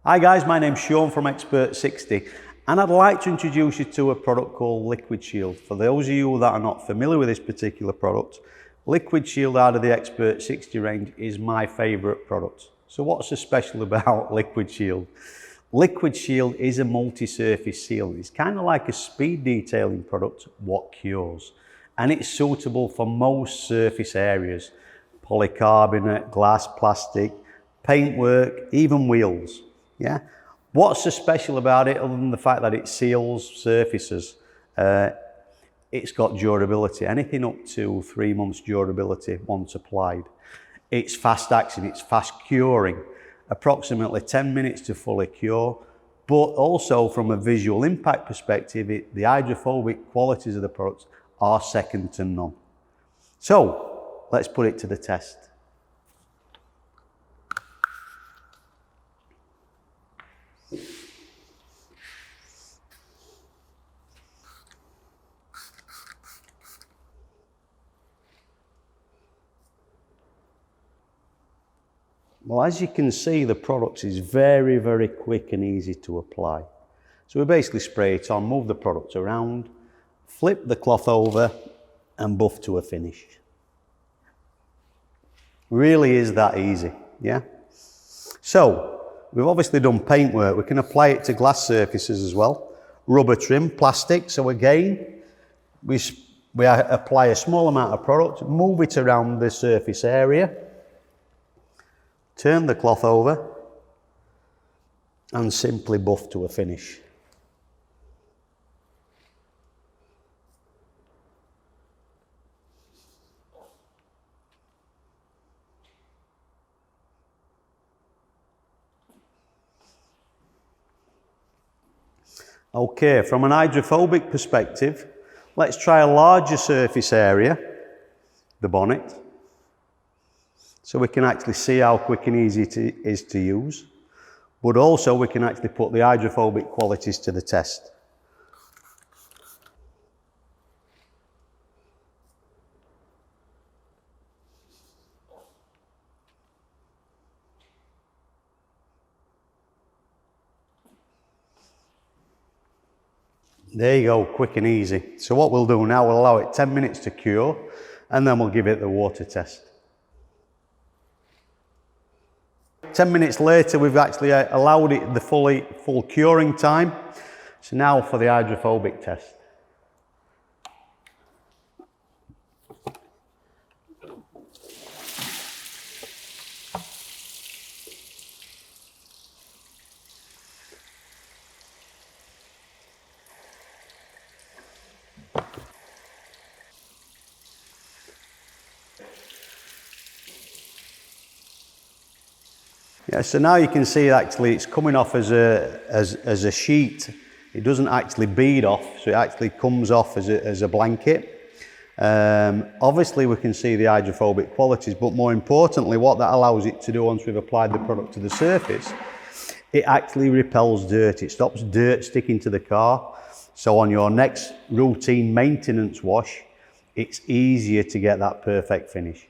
Hi guys, my name's Sean from XPERT-60 and I'd like to introduce you to a product called Liquid Shield. For those of you that are not familiar with this particular product, Liquid Shield out of the XPERT-60 range is my favourite product. So what's so special about Liquid Shield? Liquid Shield is a multi-surface seal. It's kind of like a speed detailing product, what cures. And it's suitable for most surface areas. Polycarbonate, glass, plastic, paintwork, even wheels. Yeah. What's so special about it other than the fact that it seals surfaces? It's got durability, anything up to 3 months durability once applied. It's fast acting, it's fast curing, approximately 10 minutes to fully cure, but also from a visual impact perspective, the hydrophobic qualities of the products are second to none. So let's put it to the test. Well, as you can see, the product is very, very quick and easy to apply. So we basically spray it on, move the product around, flip the cloth over and buff to a finish. Really is that easy, yeah? So, we've obviously done paintwork. We can apply it to glass surfaces as well. Rubber trim, plastic. So again, we apply a small amount of product, move it around the surface area, turn the cloth over and simply buff to a finish. Okay, from an hydrophobic perspective, let's try a larger surface area, the bonnet, so we can actually see how quick and easy it is to use, but also we can actually put the hydrophobic qualities to the test. There you go, quick and easy. So what we'll do now, we'll allow it 10 minutes to cure and then we'll give it the water test. 10 minutes later, we've actually allowed it the full curing time. So now for the hydrophobic test. Yeah, so now you can see actually it's coming off as a sheet. It doesn't actually bead off, so it actually comes off as a blanket. Obviously we can see the hydrophobic qualities, but more importantly what that allows it to do once we've applied the product to the surface, it actually repels dirt. It stops dirt sticking to the car. So on your next routine maintenance wash, it's easier to get that perfect finish.